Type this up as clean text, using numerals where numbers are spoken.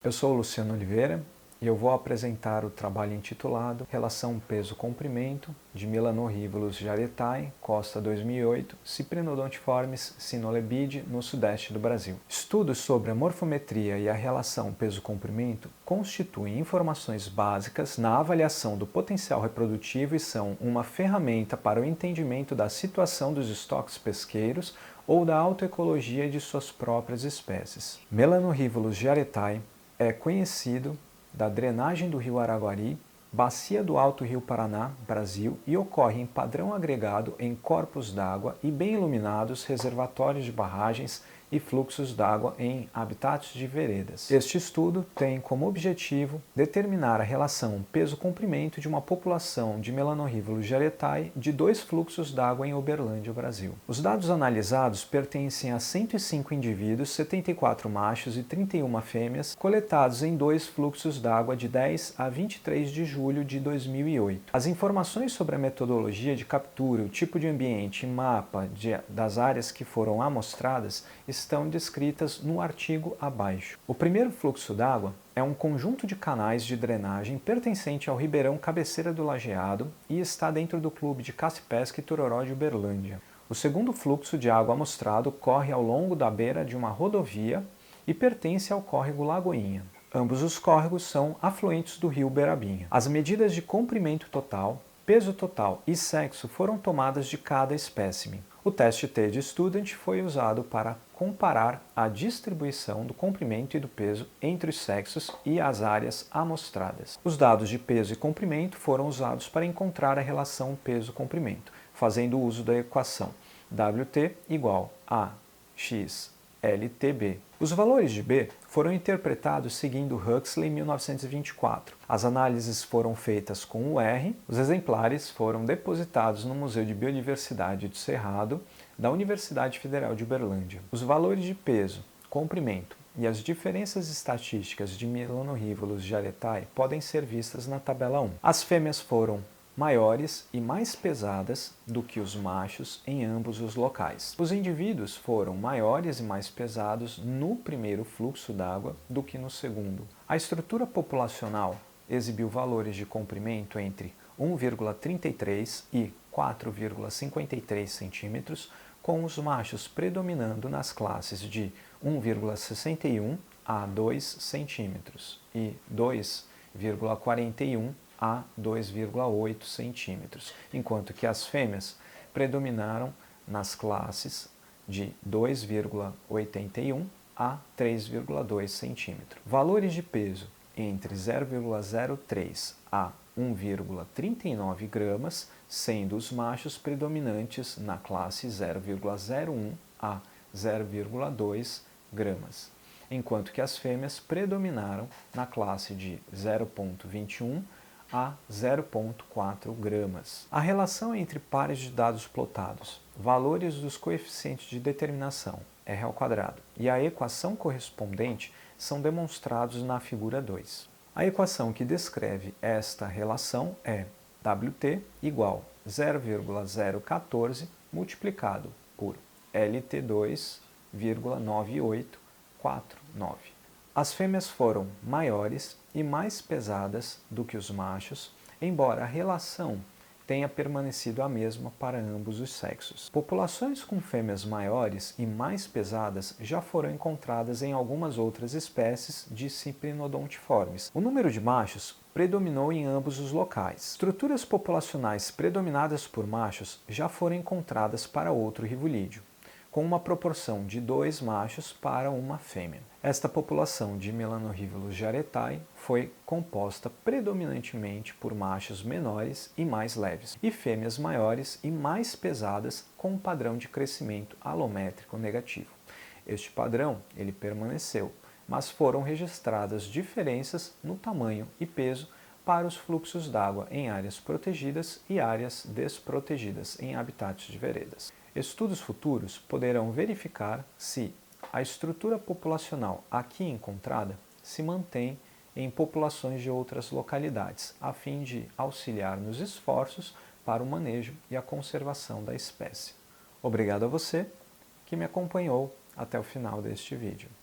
Eu sou o Luciano Oliveira e eu vou apresentar o trabalho intitulado Relação Peso-Comprimento de Melanurhívulus jarretai, Costa 2008, Cyprinodontiformes sinolebide, no sudeste do Brasil. Estudos sobre a morfometria e a relação peso-comprimento constituem informações básicas na avaliação do potencial reprodutivo e são uma ferramenta para o entendimento da situação dos estoques pesqueiros ou da autoecologia de suas próprias espécies. Melanurhívulus jarretai é conhecido da drenagem do rio Araguari, bacia do Alto Rio Paraná, Brasil, e ocorre em padrão agregado em corpos d'água e bem iluminados reservatórios de barragens e fluxos d'água em habitats de veredas. Este estudo tem como objetivo determinar a relação peso-comprimento de uma população de Melanurhívulus jarretai de 2 fluxos d'água em Uberlândia, Brasil. Os dados analisados pertencem a 105 indivíduos, 74 machos e 31 fêmeas, coletados em 2 fluxos d'água de 10 a 23 de julho de 2008. As informações sobre a metodologia de captura, o tipo de ambiente e mapa das áreas que foram amostradas estão descritas no artigo abaixo. O primeiro fluxo d'água é um conjunto de canais de drenagem pertencente ao Ribeirão Cabeceira do Lajeado e está dentro do Clube de Caça e Pesca Itororó de Uberlândia. O segundo fluxo de água amostrado corre ao longo da beira de uma rodovia e pertence ao córrego Lagoinha. Ambos os córregos são afluentes do rio Berabinha. As medidas de comprimento total, peso total e sexo foram tomadas de cada espécime. O teste T de Student foi usado para comparar a distribuição do comprimento e do peso entre os sexos e as áreas amostradas. Os dados de peso e comprimento foram usados para encontrar a relação peso-comprimento, fazendo uso da equação WT igual a x LTB. Os valores de B foram interpretados seguindo Huxley 1924. As análises foram feitas com o R, os exemplares foram depositados no Museu de Biodiversidade do Cerrado, da Universidade Federal de Uberlândia. Os valores de peso, comprimento e as diferenças estatísticas de Melanurhívulus jarretai podem ser vistas na tabela 1. As fêmeas foram maiores e mais pesadas do que os machos em ambos os locais. Os indivíduos foram maiores e mais pesados no primeiro fluxo d'água do que no segundo. A estrutura populacional exibiu valores de comprimento entre 1,33 e 4,53 centímetros, com os machos predominando nas classes de 1,61 a 2 centímetros e 2,41 a 2,8 centímetros, enquanto que as fêmeas predominaram nas classes de 2,81 a 3,2 centímetros. Valores de peso entre 0,03 a 1,39 gramas, sendo os machos predominantes na classe 0,01 a 0,2 gramas, enquanto que as fêmeas predominaram na classe de 0,21 a 0,4 gramas. A relação entre pares de dados plotados, valores dos coeficientes de determinação, R² e a equação correspondente são demonstrados na figura 2. A equação que descreve esta relação é WT igual 0,014 multiplicado por LT2,9849. As fêmeas foram maiores e mais pesadas do que os machos, embora a relação tenha permanecido a mesma para ambos os sexos. Populações com fêmeas maiores e mais pesadas já foram encontradas em algumas outras espécies de Cyprinodontiformes. O número de machos predominou em ambos os locais. Estruturas populacionais predominadas por machos já foram encontradas para outro rivulídeo, com uma proporção de 2 machos para uma fêmea. Esta população de Melanurhívulus jarretai foi composta predominantemente por machos menores e mais leves, e fêmeas maiores e mais pesadas com um padrão de crescimento alométrico negativo. Este padrão ele permaneceu, mas foram registradas diferenças no tamanho e peso para os fluxos d'água em áreas protegidas e áreas desprotegidas em habitats de veredas. Estudos futuros poderão verificar se a estrutura populacional aqui encontrada se mantém em populações de outras localidades, a fim de auxiliar nos esforços para o manejo e a conservação da espécie. Obrigado a você que me acompanhou até o final deste vídeo.